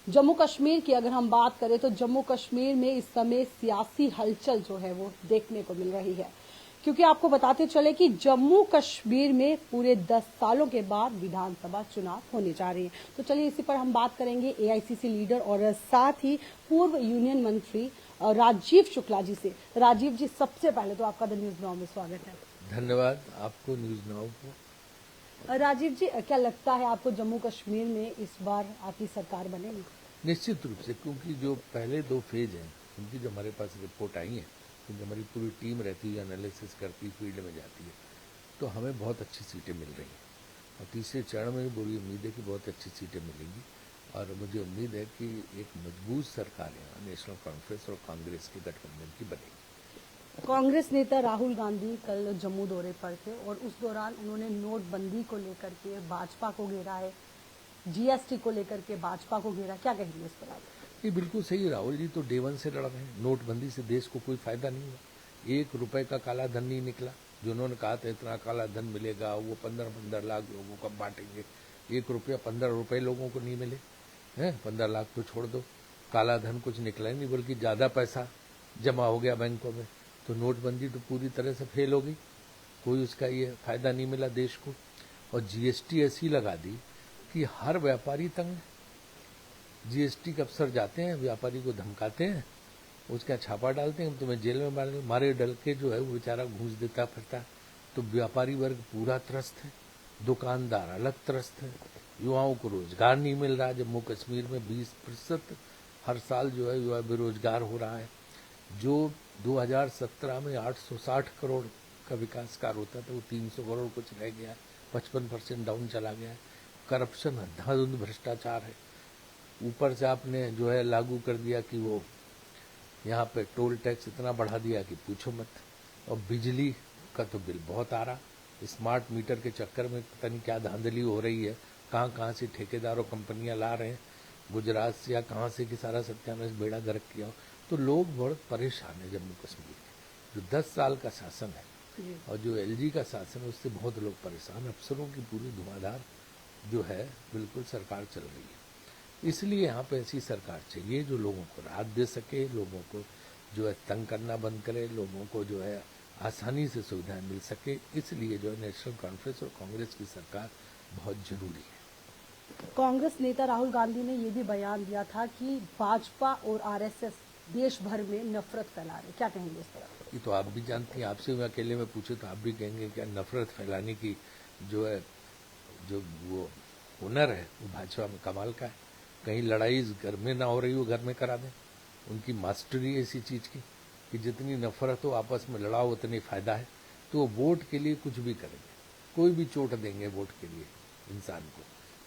जम्मू कश्मीर की अगर हम बात करें तो जम्मू कश्मीर में इस समय सियासी हलचल जो है वो देखने को मिल रही है, क्योंकि आपको बताते चले कि जम्मू कश्मीर में पूरे 10 सालों के बाद विधानसभा चुनाव होने जा रहे हैं। तो चलिए इसी पर हम बात करेंगे एआईसीसी लीडर और साथ ही पूर्व यूनियन मंत्री राजीव शुक्ला जी से। राजीव जी, सबसे पहले तो आपका द न्यूज नाउ में स्वागत है। धन्यवाद आपको, न्यूज नाउ को। राजीव जी, क्या लगता है आपको जम्मू कश्मीर में इस बार आपकी सरकार बनेगी? निश्चित रूप से, क्योंकि जो पहले 2 फेज हैं उनकी जो हमारे पास रिपोर्ट आई है, क्योंकि हमारी पूरी टीम रहती है, एनालिसिस करती, फील्ड में जाती है, तो हमें बहुत अच्छी सीटें मिल रही हैं। और तीसरे चरण में भी पूरी उम्मीद है कि बहुत अच्छी सीटें मिलेंगी। और मुझे उम्मीद है कि एक मजबूत सरकार यहाँ नेशनल कॉन्फ्रेंस और कांग्रेस के गठबंधन की बनेगी। कांग्रेस नेता राहुल गांधी कल जम्मू दौरे पर थे और उस दौरान उन्होंने नोटबंदी को लेकर के भाजपा को घेरा है, जीएसटी को लेकर के भाजपा को घेरा। क्या कहेंगे इस पर आप? ये बिल्कुल सही, राहुल जी तो डे 1 से लड़ रहे हैं। नोटबंदी से देश को कोई फायदा नहीं हुआ, 1 रुपए का काला धन नहीं निकला। जो उन्होंने कहा था इतना काला धन मिलेगा, वो 15-15 लाख लोगों को बांटेंगे, 1 रुपया 15 रुपए लोगों को नहीं मिले हैं। 15 लाख तो छोड़ दो, काला धन कुछ निकला ही नहीं, बल्कि ज्यादा पैसा जमा हो गया बैंकों में। तो नोटबंदी तो पूरी तरह से फेल हो गई, कोई उसका ये फायदा नहीं मिला देश को। और जीएसटी ऐसी लगा दी कि हर व्यापारी तंग है। जीएसटी के अफसर जाते हैं, व्यापारी को धमकाते हैं, उसका छापा डालते हैं, तुम्हें जेल में मारे डल के जो है वो बेचारा घूस देता फिरता। तो व्यापारी वर्ग पूरा त्रस्त है, दुकानदार अलग त्रस्त है, युवाओं को रोजगार नहीं मिल रहा। जम्मू कश्मीर में 20% हर साल जो है युवा बेरोजगार हो रहा है। जो 2017 में 860 करोड़ का विकास कार्य होता था वो 300 करोड़ कुछ रह गया है, 55% डाउन चला गया है। करप्शन, अंधाधुंध भ्रष्टाचार है। ऊपर से आपने जो है लागू कर दिया कि वो यहाँ पे टोल टैक्स इतना बढ़ा दिया कि पूछो मत। और बिजली का तो बिल बहुत आ रहा। स्मार्ट मीटर के चक्कर में पता नहीं क्या धांधली हो रही है, कहाँ कहाँ से ठेकेदार और कंपनियां ला रहे हैं, गुजरात से या कहाँ से कि सारा सत्यानाश बेड़ा गर्क किया हो। तो लोग बहुत परेशान है जम्मू कश्मीर के। जो 10 साल का शासन है और जो एलजी का शासन है, उससे बहुत लोग परेशान। अफसरों की पूरी धुआंधार जो है बिल्कुल सरकार चल रही है। इसलिए यहाँ पे ऐसी सरकार चाहिए जो लोगों को राहत दे सके, लोगों को जो है तंग करना बंद करे, लोगों को जो है आसानी से सुविधाएं मिल सके। इसलिए जो है नेशनल कॉन्फ्रेंस और कांग्रेस की सरकार बहुत जरूरी है। कांग्रेस नेता राहुल गांधी ने यह भी बयान दिया था कि भाजपा और आरएसएस देश भर में नफरत फैला रहे। क्या कहेंगे इस पर? ये तो आप भी जानती हैं, आपसे मैं अकेले में पूछे तो आप भी कहेंगे क्या नफरत फैलाने की जो है जो वो हुनर है वो भाजपा में कमाल का है। कहीं लड़ाई घर में ना हो रही हो, घर में करा दें। उनकी मास्टरी है इसी चीज की कि जितनी नफरत हो आपस में लड़ाओ उतनी फायदा है। तो वो वोट के लिए कुछ भी करेंगे, कोई भी चोट देंगे वोट के लिए इंसान को।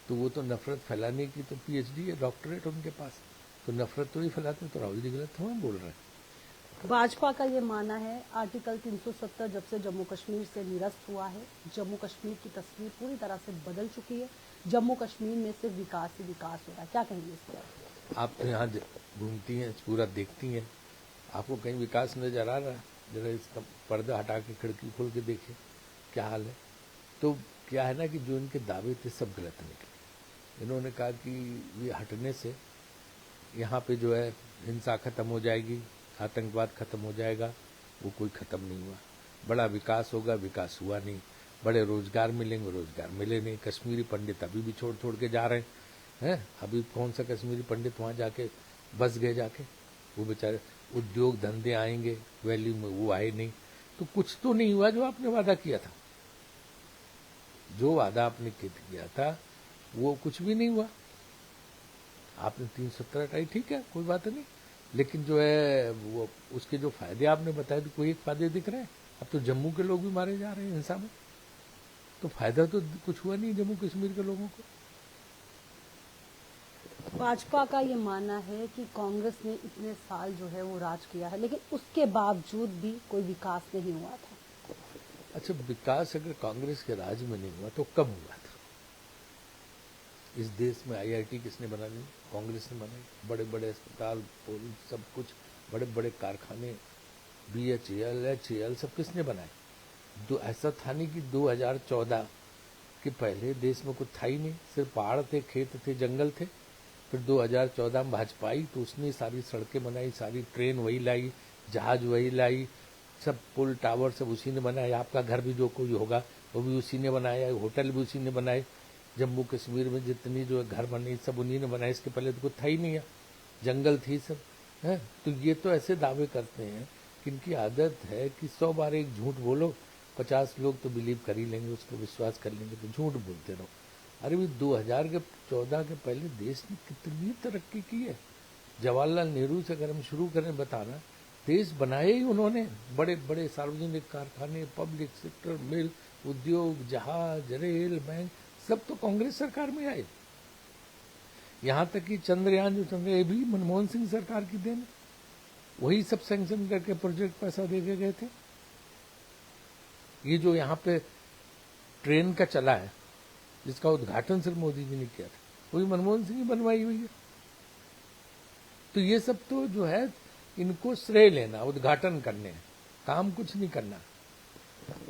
तो वो तो नफरत फैलाने की तो पीएचडी है, डॉक्टरेट उनके पास। तो नफरत तो ही फैलाते हैं। तो राहुल जी गलत थोड़ा बोल रहे हैं। भाजपा का ये मानना है आर्टिकल 370 जब से जम्मू कश्मीर से निरस्त हुआ है, जम्मू कश्मीर की तस्वीर पूरी तरह से बदल चुकी है। जम्मू कश्मीर में सिर्फ विकास ही विकास हो रहा है। क्या कहेंगे इस पर? आप तो यहाँ घूमती हैं, पूरा देखती हैं, आपको कहीं विकास नजर आ रहा है? जरा इसका पर्दा हटा के खिड़की खोल के देखिए क्या हाल है। तो क्या है ना कि जो इनके दावे थे सब गलत निकले। इन्होंने कहा कि ये हटने से यहाँ पे जो है हिंसा खत्म हो जाएगी, आतंकवाद खत्म हो जाएगा। वो कोई खत्म नहीं हुआ। बड़ा विकास होगा, विकास हुआ नहीं। बड़े रोजगार मिलेंगे, रोजगार मिले नहीं। कश्मीरी पंडित अभी भी छोड़ छोड़ के जा रहे हैं। अभी कौन सा कश्मीरी पंडित वहां जाके बस गए जाके? वो बेचारे उद्योग धंधे आएंगे वैल्यू में, वो आए नहीं। तो कुछ तो नहीं हुआ जो आपने वादा किया था। जो वादा आपने किया था वो कुछ भी नहीं हुआ। आपने 370 हटाई, ठीक है, कोई बात नहीं, लेकिन जो है वो उसके जो फायदे आपने बताए तो कोई एक फायदे दिख रहे हैं? अब तो जम्मू के लोग भी मारे जा रहे हैं हिंसा में। तो फायदा तो कुछ हुआ नहीं जम्मू कश्मीर के लोगों को। भाजपा का ये मानना है कि कांग्रेस ने इतने साल जो है वो राज किया है, लेकिन उसके बावजूद भी कोई विकास नहीं हुआ था। अच्छा, विकास अगर कांग्रेस के राज में नहीं हुआ तो कब हुआ था? इस देश में आईआईटी किसने बना दी? कांग्रेस ने बनाई। बड़े बड़े अस्पताल, पुल, सब कुछ, बड़े बड़े कारखाने, बीएचईएल, एचईएल, सब किसने बनाए? ऐसा था नहीं कि 2014 के पहले देश में कुछ था ही नहीं, सिर्फ पहाड़ थे, खेत थे, जंगल थे। फिर 2014 में भाजपा आई तो उसने सारी सड़कें बनाई, सारी ट्रेन वही लाई, जहाज वही लाई, सब पुल टावर सब उसी ने बनाया। आपका घर भी जो कोई होगा वो भी उसी ने बनाया, होटल भी उसी ने बनाए। जम्मू कश्मीर में जितनी जो घर बनी सब उन्हीं ने बनाई। इसके पहले तो कुछ था ही नहीं है, जंगल थी सब है। तो ये तो ऐसे दावे करते हैं कि इनकी आदत है कि 100 बार एक झूठ बोलो, 50 लोग तो बिलीव कर ही लेंगे, उसको विश्वास कर लेंगे, तो झूठ बोलते रहो। अरे भी 2014 के पहले देश ने कितनी तरक्की की है। जवाहरलाल नेहरू से अगर हम शुरू करें बताना, देश बनाए ही उन्होंने। बड़े बड़े सार्वजनिक कारखाने, पब्लिक सेक्टर, मिल, उद्योग, जहाज, रेल, बैंक सब तो कांग्रेस सरकार में आए। यहां तक कि चंद्रयान जो चंद्रयान भी मनमोहन सिंह सरकार की देन, वही सब सैंक्शन करके प्रोजेक्ट पैसा दे के गए थे। ये जो यहाँ पे ट्रेन का चला है जिसका उद्घाटन सिर्फ मोदी जी ने किया था, वही मनमोहन सिंह बनवाई हुई है। तो ये सब तो जो है इनको श्रेय लेना, उद्घाटन करने, काम कुछ नहीं करना।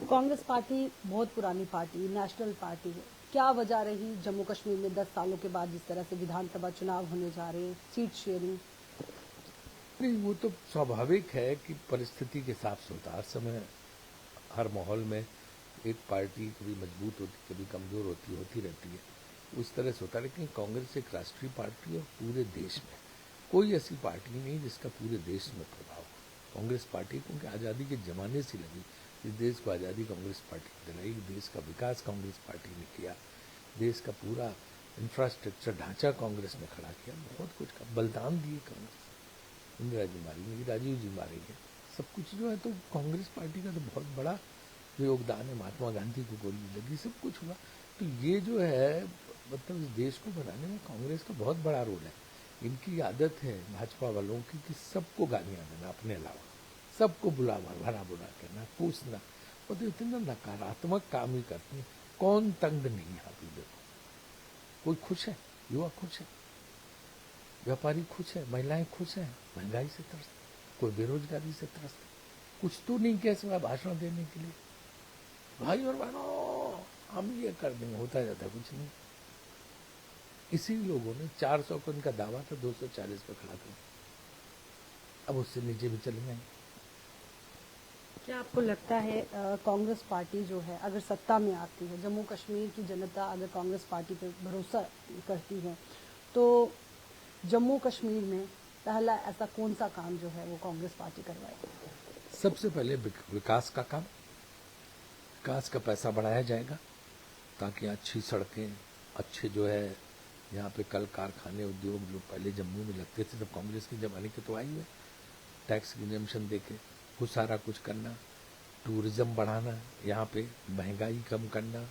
कांग्रेस पार्टी बहुत पुरानी पार्टी, नेशनल पार्टी है। क्या वजह रही जम्मू कश्मीर में 10 सालों के बाद जिस तरह से विधानसभा चुनाव होने जा रहे हैं, सीट शेयरिंग? नहीं, वो तो स्वाभाविक है कि परिस्थिति के हिसाब से होता है। हर समय हर माहौल में एक पार्टी कभी मजबूत होती, कभी कमजोर होती रहती है, उस तरह से होता है। लेकिन कांग्रेस एक राष्ट्रीय पार्टी है, पूरे देश में कोई ऐसी पार्टी नहीं जिसका पूरे देश में प्रभाव हो। कांग्रेस पार्टी क्योंकि आज़ादी के जमाने से लगी, इस देश को आज़ादी कांग्रेस पार्टी ने दिलाई, देश का विकास कांग्रेस पार्टी ने किया, देश का पूरा इंफ्रास्ट्रक्चर ढांचा कांग्रेस ने खड़ा किया, बहुत कुछ का बलिदान दिए कांग्रेस। इंदिरा जी मारी गई, राजीव जी मारे गए, सब कुछ जो है तो कांग्रेस पार्टी का तो बहुत बड़ा योगदान है। महात्मा गांधी को गोली लगी, सब कुछ हुआ। तो ये जो है मतलब इस देश को बनाने में कांग्रेस का बहुत बड़ा रोल है। इनकी आदत है भाजपा वालों की कि सबको गालियां देना, अपने अलावा सबको भला बुरा कहना, पूछना, और तो इतना नकारात्मक काम ही करते हैं। कौन तंग नहीं है? अभी देखो, कोई खुश है? युवा खुश है, व्यापारी खुश है, महिलाएं खुश हैं, महंगाई से त्रस्त, कोई बेरोजगारी से त्रस्त, कुछ तो नहीं कह सकता भाषण देने के लिए। भाई और बहनों हम ये कर देंगे, होता जाता कुछ नहीं। इसी लोगों ने 400 का उनका दावा था, 240 पे खड़ा कर, अब उससे नीचे भी चले जाएंगे। क्या आपको लगता है कांग्रेस पार्टी जो है अगर सत्ता में आती है, जम्मू कश्मीर की जनता अगर कांग्रेस पार्टी पर भरोसा करती है, तो जम्मू कश्मीर में पहला ऐसा कौन सा काम जो है वो कांग्रेस पार्टी करवाएगी? सबसे पहले विकास का काम, विकास का पैसा बढ़ाया जाएगा ताकि अच्छी सड़कें, अच्छे जो है यहाँ पे कल कारखाने, उद्योग जो पहले जम्मू में लगते थे, तब कांग्रेस के जमाने के तो आई हुए, टैक्स एग्जेम्पशन देके वो सारा कुछ करना, टूरिज्म बढ़ाना, यहाँ पे महंगाई कम करना,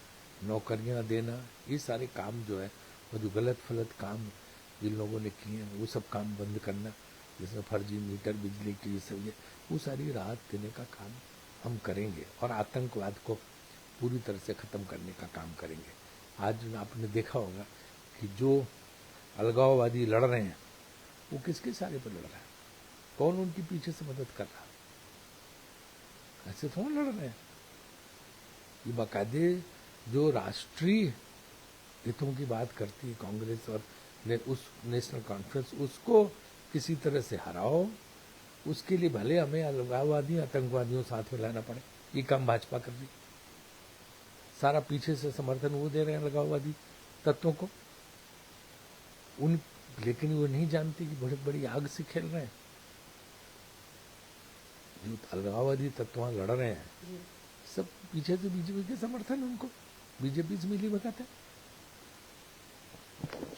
नौकरियाँ देना, ये सारे काम जो है, और जो गलत फलत काम जिन लोगों ने किए हैं वो सब काम बंद करना, जिसमें फर्जी मीटर, बिजली की ये सब, ये वो सारी राहत देने का काम हम करेंगे। और आतंकवाद को पूरी तरह से ख़त्म करने का काम करेंगे। आज आपने देखा होगा कि जो अलगाववादी लड़ रहे हैं वो किसके सारे पर लड़ रहा है, कौन उनके पीछे से मदद कर रहा है? ऐसे थोड़ा लड़ रहे हैं। ये बाकायदे जो राष्ट्रीय हितों की बात करती है कांग्रेस और उस नेशनल कॉन्फ्रेंस, उसको किसी तरह से हराओ, उसके लिए भले हमें अलगाववादी आतंकवादियों साथ में लाना पड़े, ये काम भाजपा कर रही। सारा पीछे से समर्थन वो दे रहे हैं अलगाववादी तत्वों को, लेकिन वो नहीं जानती कि बहुत बड़ी आग से खेल रहे हैं। जो अलगाववादी तत्व लड़ रहे हैं सब पीछे से बीजेपी के समर्थन, उनको बीजेपी से मिली भगत है।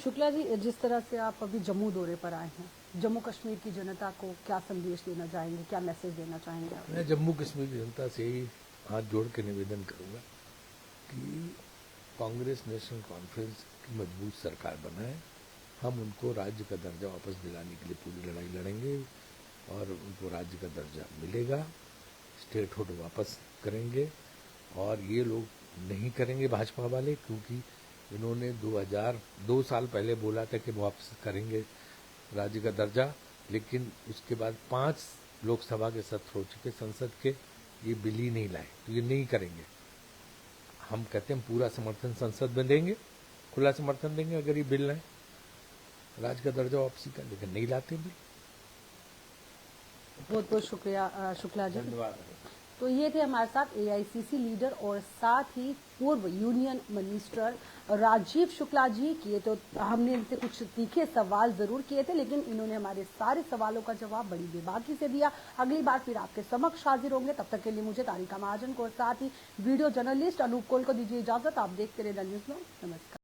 शुक्ला जी, जिस तरह से आप अभी जम्मू दौरे पर आए हैं, जम्मू कश्मीर की जनता को क्या संदेश देना चाहेंगे, क्या मैसेज देना चाहेंगे आप? मैं जम्मू कश्मीर की जनता से ही हाथ जोड़ के निवेदन करूंगा कि कांग्रेस नेशनल कॉन्फ्रेंस की मजबूत सरकार बनाए। हम उनको राज्य का दर्जा वापस दिलाने के लिए पूरी लड़ाई लड़ेंगे और उनको राज्य का दर्जा मिलेगा, स्टेटहुड वापस करेंगे। और ये लोग नहीं करेंगे भाजपा वाले, क्योंकि इन्होंने 2 साल पहले बोला था कि वापस करेंगे राज्य का दर्जा, लेकिन उसके बाद 5 लोकसभा के सत्र हो चुके संसद के, ये बिल ही नहीं लाए, तो ये नहीं करेंगे। हम कहते हैं पूरा समर्थन संसद में देंगे, खुला समर्थन देंगे अगर ये बिल लाए। राज्य का दर्जा वापसी का, लेकिन नहीं लाते बिल। बहुत बहुत शुक्रिया शुक्ला जी। धन्यवाद। तो ये थे हमारे साथ एआईसीसी लीडर और साथ ही पूर्व यूनियन मिनिस्टर राजीव शुक्ला जी। किए तो हमने इनसे कुछ तीखे सवाल जरूर किए थे, लेकिन इन्होंने हमारे सारे सवालों का जवाब बड़ी बेबाकी से दिया। अगली बार फिर आपके समक्ष हाजिर होंगे। तब तक के लिए मुझे तारिका महाजन को और साथ ही वीडियो जर्नलिस्ट अनूप कोल को दीजिए इजाजत। आप देखते रहे द न्यूज़ में। नमस्कार।